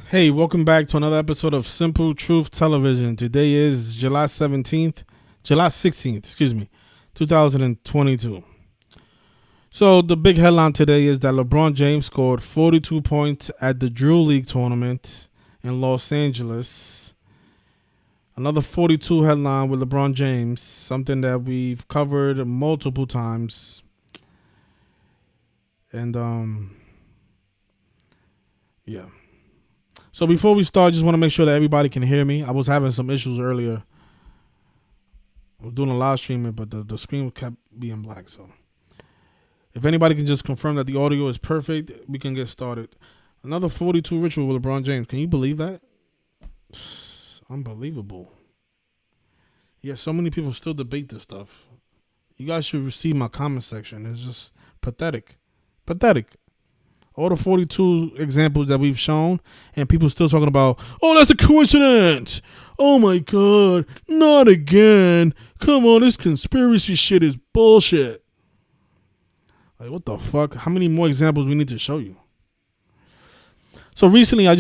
Hey, welcome back to another episode of Simple Truth Television. Today is July 16th, 2022. So the big headline today is that LeBron James scored 42 points at the Drew League tournament in Los Angeles. Another 42 headline with LeBron James, something that we've covered multiple times. And yeah. So before we start, just want to make sure that everybody can hear me. I was having some issues earlier. I was doing a live streaming, but the screen kept being black. So if anybody can just confirm that the audio is perfect, we can get started. Another 42 ritual with LeBron James. Can you believe that? Unbelievable. Yeah, so many people still debate this stuff. You guys should receive my comment section. It's just pathetic. Pathetic. All the 42 examples that we've shown, and people still talking about, oh, that's a coincidence. Oh, my God. Not again. Come on, this conspiracy shit is bullshit. Like, what the fuck? How many more examples we need to show you? So recently, I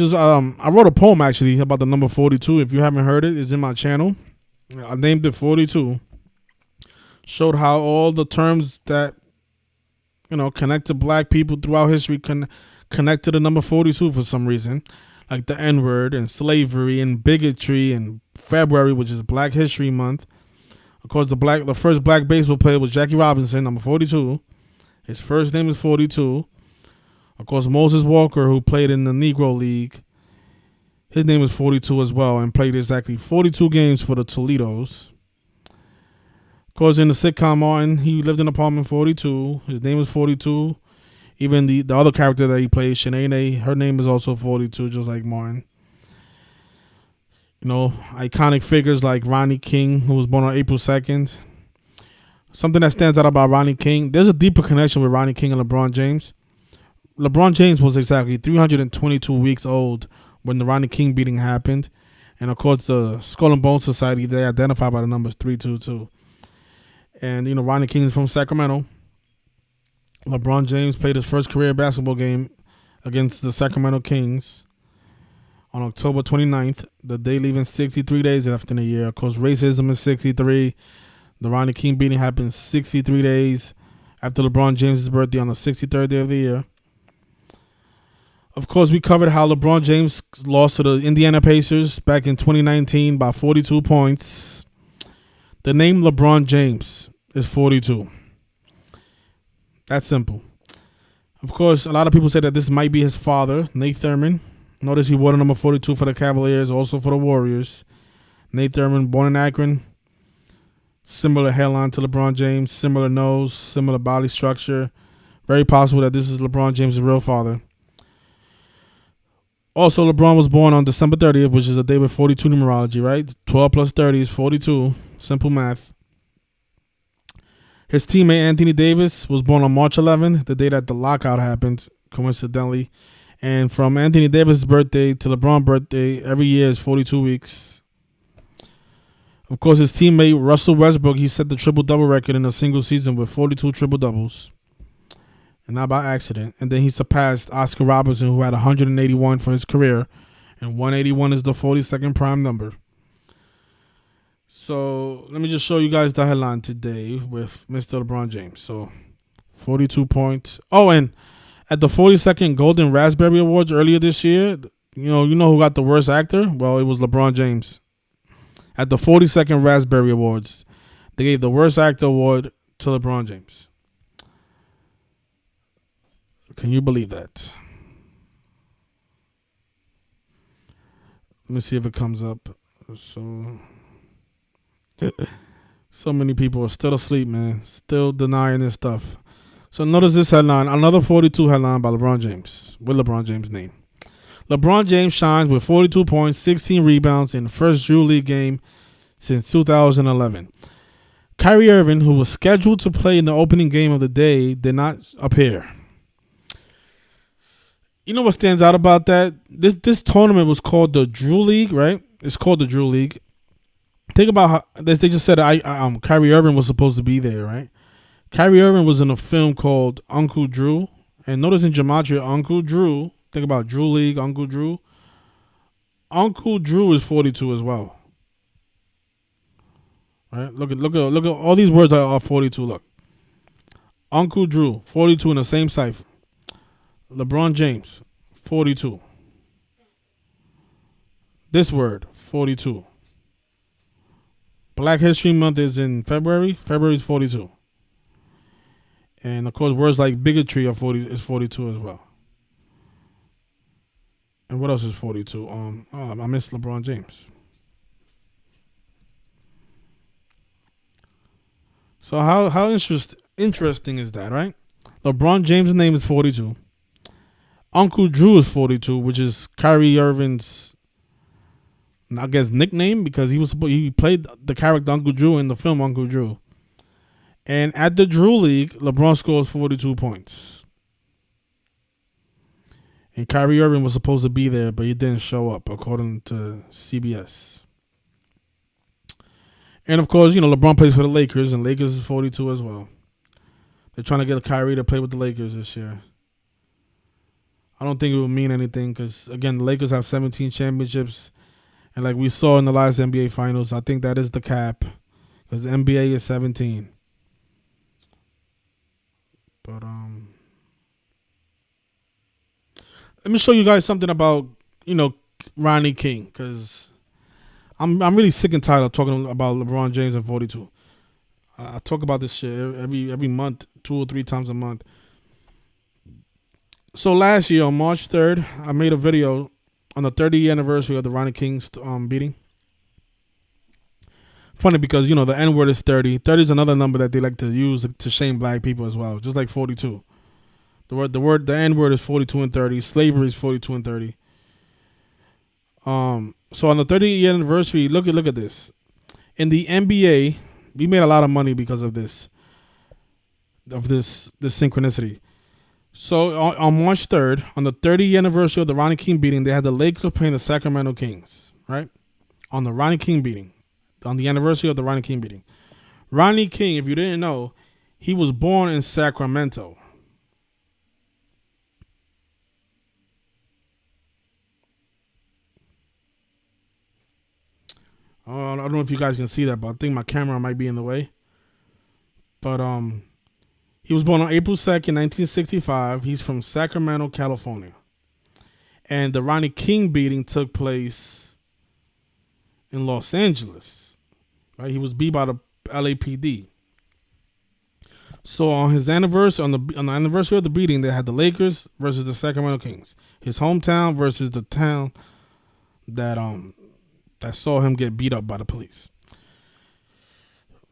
wrote a poem, actually, about the number 42. If you haven't heard it, it's in my channel. I named it 42. Showed how all the terms that connect to black people throughout history connect to the number 42 for some reason. Like the N-word and slavery and bigotry and February, which is Black History Month. Of course, the first black baseball player was Jackie Robinson, number 42. His first name is 42. Of course, Moses Walker, who played in the Negro League, his name is 42 as well and played exactly 42 games for the Toledos. Of course, in the sitcom Martin, he lived in apartment 42. His name is 42. Even the other character that he plays, Shanae, her name is also 42, just like Martin. Iconic figures like Rodney King, who was born on April 2nd. Something that stands out about Rodney King, there's a deeper connection with Rodney King and LeBron James. LeBron James was exactly 322 weeks old when the Rodney King beating happened. And of course, the Skull and Bone Society, they identify by the numbers 322. And, Rodney King is from Sacramento. LeBron James played his first career basketball game against the Sacramento Kings on October 29th, the day leaving 63 days after the year. Of course, racism is 63. The Rodney King beating happened 63 days after LeBron James' birthday on the 63rd day of the year. Of course, we covered how LeBron James lost to the Indiana Pacers back in 2019 by 42 points. The name LeBron James is 42. That's simple. Of course, a lot of people say that this might be his father, Nate Thurman. Notice he wore the number 42 for the Cavaliers, also for the Warriors. Nate Thurman, born in Akron. Similar hairline to LeBron James, similar nose, similar body structure. Very possible that this is LeBron James' real father. Also, LeBron was born on December 30th, which is a day with 42 numerology, right? 12 plus 30 is 42. Simple math. His teammate Anthony Davis was born on March 11th, the day that the lockout happened, coincidentally. And from Anthony Davis' birthday to LeBron's birthday, every year is 42 weeks. Of course, his teammate Russell Westbrook, he set the triple-double record in a single season with 42 triple-doubles. And not by accident. And then he surpassed Oscar Robertson, who had 181 for his career. And 181 is the 42nd prime number. So let me just show you guys the headline today with Mr. LeBron James. So 42 points. Oh, and at the 42nd Golden Raspberry Awards earlier this year, you know who got the worst actor? Well, it was LeBron James. At the 42nd Raspberry Awards, they gave the worst actor award to LeBron James. Can you believe that? Let me see if it comes up. So many people are still asleep, man. Still denying this stuff. So notice this headline. Another 42 headline by LeBron James. With LeBron James' name. LeBron James shines with 42 points, 16 rebounds in the first Drew League game since 2011. Kyrie Irving, who was scheduled to play in the opening game of the day, did not appear. You know what stands out about that? This tournament was called the Drew League, right? It's called the Drew League. Think about how they just said Kyrie Irving was supposed to be there, right? Kyrie Irving was in a film called Uncle Drew. And notice in Gematria, Uncle Drew, think about Drew League, Uncle Drew. Uncle Drew is 42 as well. Right? Look at all these words are 42. Look. Uncle Drew, 42 in the same cipher. LeBron James, 42. This word, 42. Black History Month is in February. February is 42. And of course, words like bigotry are 42 as well. And what else is 42? I missed LeBron James. So how interesting is that, right? LeBron James' name is 42. Uncle Drew is 42, which is Kyrie Irving's, I guess, nickname, because he played the character Uncle Drew in the film Uncle Drew. And at the Drew League, LeBron scores 42 points. And Kyrie Irving was supposed to be there, but he didn't show up, according to CBS. And of course, LeBron plays for the Lakers, and Lakers is 42 as well. They're trying to get Kyrie to play with the Lakers this year. I don't think it will mean anything because, again, the Lakers have 17 championships. And like we saw in the last NBA Finals, I think that is the cap because the NBA is 17. But let me show you guys something about, Rodney King, because I'm really sick and tired of talking about LeBron James and 42. I talk about this shit every month, 2 or 3 times a month. So last year on March 3rd, I made a video on the 30th anniversary of the Rodney King beating. Funny because, the N-word is 30. 30 is another number that they like to use to shame black people as well, just like 42. The N-word is 42 and 30. Slavery is 42 and 30. So on the 30th anniversary, look at this. In the NBA, we made a lot of money because of this synchronicity. So on March 3rd, on the 30th anniversary of the Rodney King beating, they had the Lakers playing the Sacramento Kings, right? On the Rodney King beating, on the anniversary of the Rodney King beating. Rodney King, if you didn't know, he was born in Sacramento. I don't know if you guys can see that, but I think my camera might be in the way. But he was born on April 2nd, 1965. He's from Sacramento, California. And the Rodney King beating took place in Los Angeles. Right? He was beat by the LAPD. So on his anniversary, on the anniversary of the beating, they had the Lakers versus the Sacramento Kings. His hometown versus the town that saw him get beat up by the police.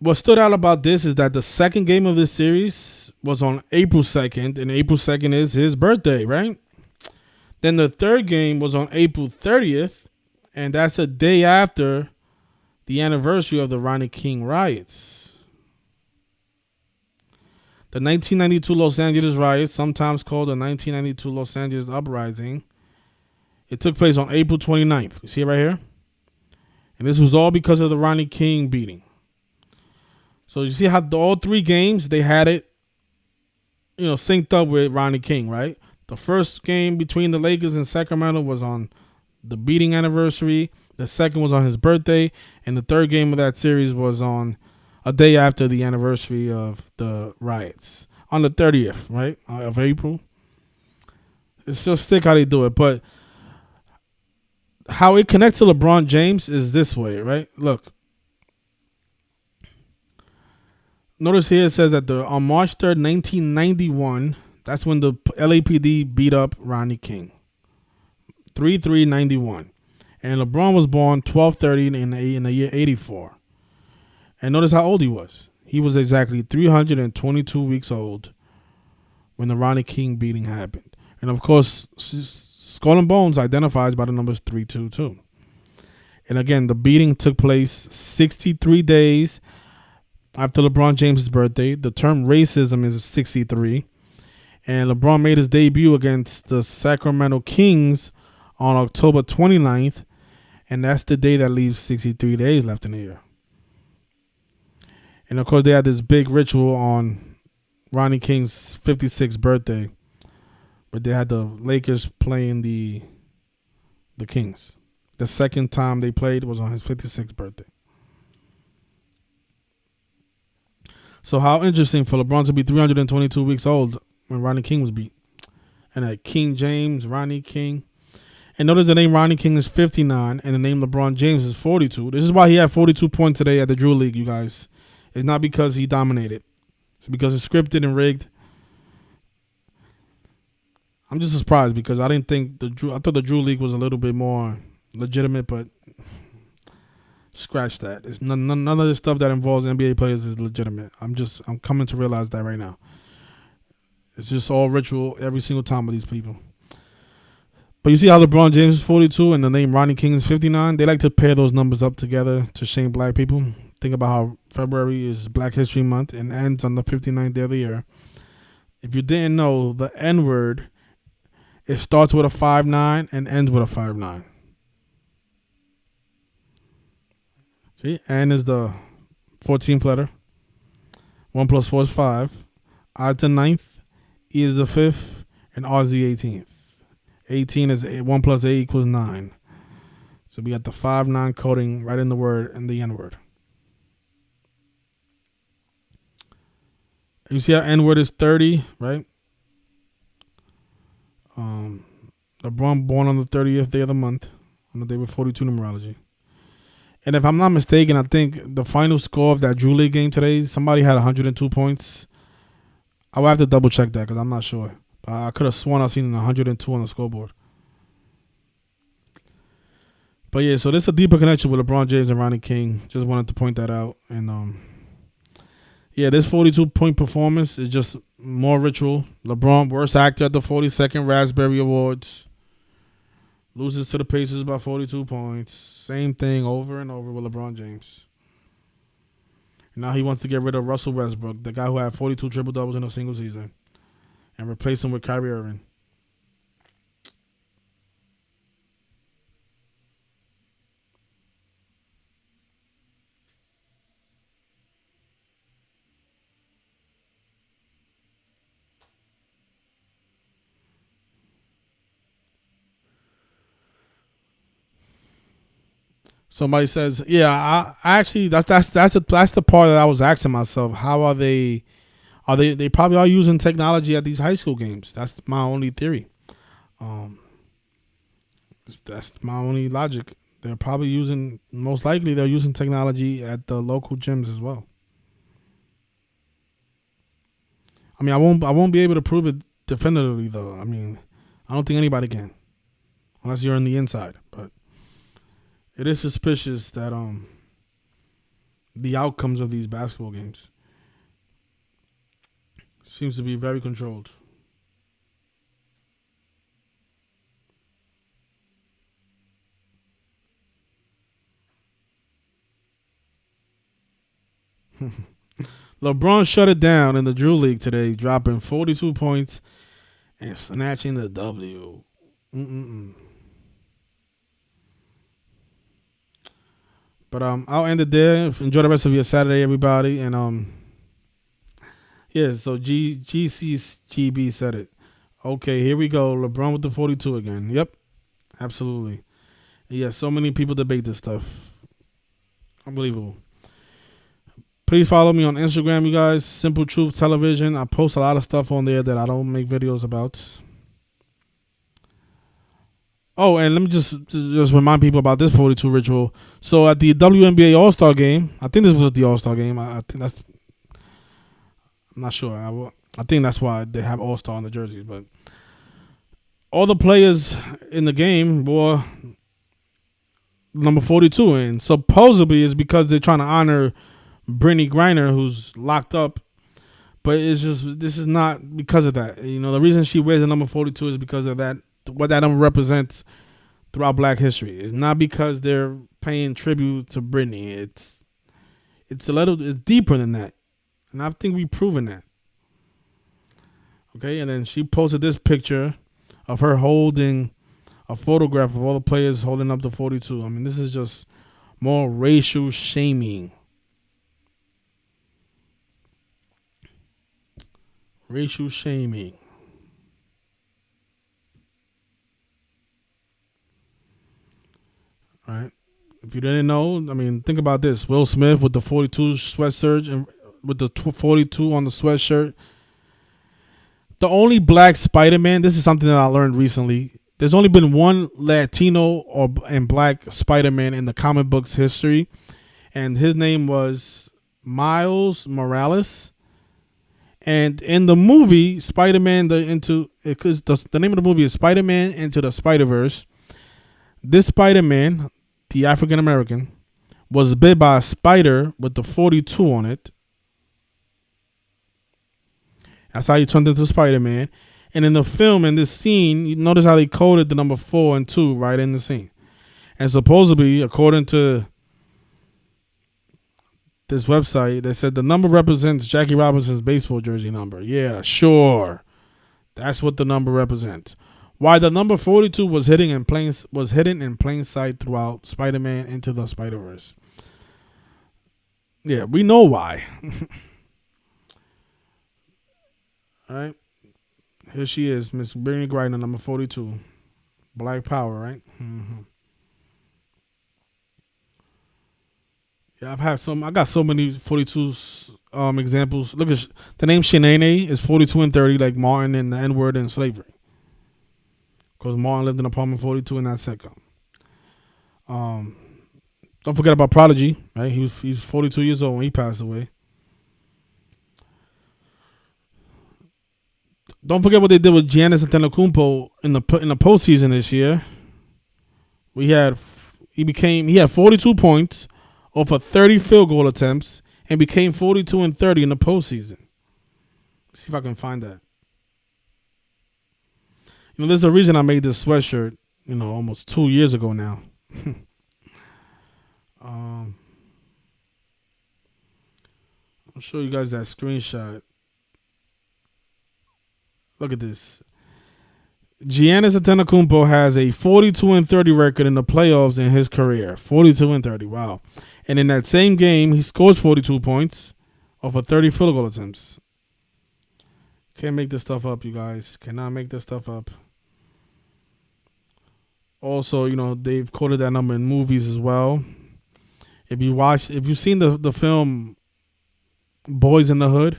What stood out about this is that the second game of this series was on April 2nd, and April 2nd is his birthday, right? Then the third game was on April 30th, and that's a day after the anniversary of the Rodney King riots. The 1992 Los Angeles riots, sometimes called the 1992 Los Angeles Uprising, it took place on April 29th. You see it right here? And this was all because of the Rodney King beating. So you see how all 3 games, they had it, synced up with Rodney King, right? The first game between the Lakers and Sacramento was on the beating anniversary. The second was on his birthday. And the third game of that series was on a day after the anniversary of the riots. On the 30th, right, of April. It's just sick how they do it. But how it connects to LeBron James is this way, right? Look. Notice here it says that on March 3rd, 1991, that's when the LAPD beat up Rodney King. 3/3/91. And LeBron was born 12/30 in the year 84. And notice how old he was. He was exactly 322 weeks old when the Rodney King beating happened. And of course, Skull and Bones identifies by the numbers 322. And again, the beating took place 63 days after LeBron James' birthday. The term racism is 63. And LeBron made his debut against the Sacramento Kings on October 29th. And that's the day that leaves 63 days left in the year. And of course, they had this big ritual on Rodney King's 56th birthday, but they had the Lakers playing the Kings. The second time they played was on his 56th birthday. So how interesting for LeBron to be 322 weeks old when Rodney King was beat. And King James, Rodney King. And notice the name Rodney King is 59 and the name LeBron James is 42. This is why he had 42 points today at the Drew League, you guys. It's not because he dominated. It's because it's scripted and rigged. I'm just surprised because I didn't think I thought the Drew League was a little bit more legitimate, but scratch that. It's none of the stuff that involves NBA players is legitimate. I'm coming to realize that right now. It's just all ritual every single time with these people. But you see how LeBron James is 42 and the name Rodney King is 59? They like to pair those numbers up together to shame black people. Think about how February is Black History Month and ends on the 59th day of the year. If you didn't know, the N-word, it starts with a 5-9 and ends with a 5-9. See, N is the 14th letter. 1 plus 4 is 5. I is the 9th. E is the 5th. And R is the 18th. 18 is 1 plus 8 equals 9. So we got the 5-9 coding right in the word and the N-word. You see how N-word is 30, right? LeBron born on the 30th day of the month, on the day with 42 numerology. And if I'm not mistaken, I think the final score of that Drew League game today, somebody had 102 points. I will have to double check that because I'm not sure. I could have sworn I seen 102 on the scoreboard. But yeah, so there's a deeper connection with LeBron James and Rodney King. Just wanted to point that out. And yeah, this 42-point performance is just more ritual. LeBron, worst actor at the 42nd Raspberry Awards. Loses to the Pacers by 42 points. Same thing over and over with LeBron James. Now he wants to get rid of Russell Westbrook, the guy who had 42 triple-doubles in a single season, and replace him with Kyrie Irving. Somebody says, "Yeah, I actually that's the part that I was asking myself. How are they? Are they probably are using technology at these high school games? That's my only theory. That's my only logic. They're probably most likely they're using technology at the local gyms as well. I mean, I won't be able to prove it definitively though. I mean, I don't think anybody can, unless you're on the inside. But it is suspicious that the outcomes of these basketball games seems to be very controlled. LeBron shut it down in the Drew League today, dropping 42 points and snatching the W. But I'll end it there. Enjoy the rest of your Saturday, everybody. And yeah, so GCGB said it. Okay, here we go. LeBron with the 42 again. Yep, absolutely. Yeah, so many people debate this stuff. Unbelievable. Please follow me on Instagram, you guys. Simple Truth Television. I post a lot of stuff on there that I don't make videos about. Oh, and let me just remind people about this 42 ritual. So at the WNBA All-Star game, I think this was the All-Star game. I think that's, I'm not sure. I think that's why they have All-Star on the jerseys. But all the players in the game wore number 42, and supposedly it's because they're trying to honor Brittany Griner, who's locked up. But this is not because of that. You know, the reason she wears the number 42 is because of that, what that number represents throughout Black history. It's not because they're paying tribute to Brittany. It's deeper than that. And I think we've proven that. Okay, and then she posted this picture of her holding a photograph of all the players holding up the 42. I mean, this is just more racial shaming. Racial shaming. All right. If you didn't know, I mean, think about this: Will Smith with the 42 sweatshirt and with the 42 on the sweatshirt. The only black Spider-Man. This is something that I learned recently. There's only been one Latino or and black Spider-Man in the comic books history, and his name was Miles Morales. And in the movie Spider-Man, the name of the movie is Spider-Man Into the Spider-Verse. This Spider-Man, the African American, was bit by a spider with the 42 on it. That's how he turned into Spider-Man. And in the film, in this scene, you notice how they coded the number 4 and 2 right in the scene. And supposedly, according to this website, they said the number represents Jackie Robinson's baseball jersey number. Yeah, sure. That's what the number represents. Why the number 42 was hidden in plain sight throughout Spider-Man Into the Spider-Verse. Yeah, we know why. All right. Here she is, Miss Brittany Griner, number 42. Black Power, right? Mm-hmm. Yeah, I got so many 42 examples. Look at the name Shanae is 42 and 30, like Martin and the N-word and slavery. Because Martin lived in apartment 42 in that sitcom. Don't forget about Prodigy, right? He's 42 years old when he passed away. Don't forget what they did with Giannis Antetokounmpo in the postseason this year. He had 42 points off of 30 field goal attempts and became 42 and 30 in the postseason. Let's see if I can find that. There's a reason I made this sweatshirt, almost 2 years ago now. I'll show you guys that screenshot. Look at this. Giannis Antetokounmpo has a 42 and 30 record in the playoffs in his career. 42 and 30. Wow. And in that same game, he scores 42 points off of 30 field goal attempts. Can't make this stuff up, you guys. Cannot make this stuff up. Also, they've quoted that number in movies as well. If you've seen the film Boys in the Hood,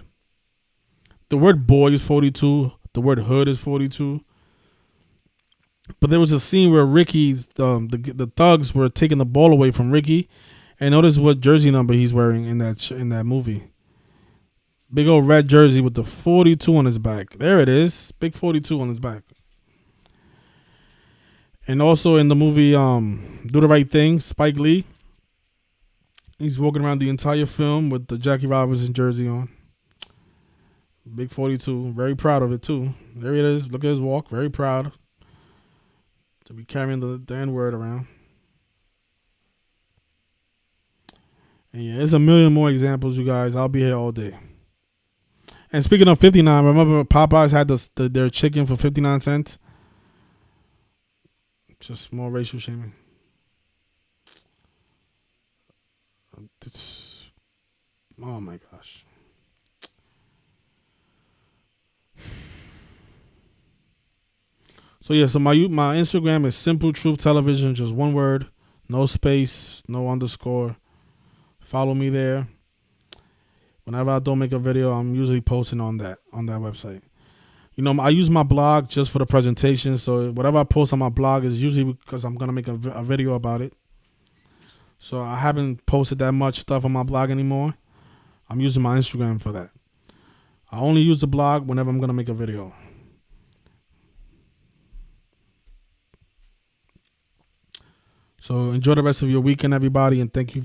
the word boy is 42. The word hood is 42. But there was a scene where the thugs were taking the ball away from Ricky, and notice what jersey number he's wearing in that movie. Big old red jersey with the 42 on his back. There it is, big 42 on his back. And also in the movie Do the Right Thing, Spike Lee, he's walking around the entire film with the Jackie Robinson jersey on. Big 42, very proud of it too. There it is. Look at his walk, very proud to be carrying the N-word around. And yeah, there's a million more examples, you guys. I'll be here all day. And speaking of 59, remember Popeyes had their chicken for 59 cents? Just more racial shaming. Oh my gosh. So my Instagram is Simple Truth Television, just one word, no space, no underscore. Follow me there. Whenever I don't make a video, I'm usually posting on that website. I use my blog just for the presentation, so whatever I post on my blog is usually because I'm gonna make a video about it. So I haven't posted that much stuff on my blog anymore. I'm using my Instagram for that. I only use the blog whenever I'm gonna make a video. So enjoy the rest of your weekend, everybody, and thank you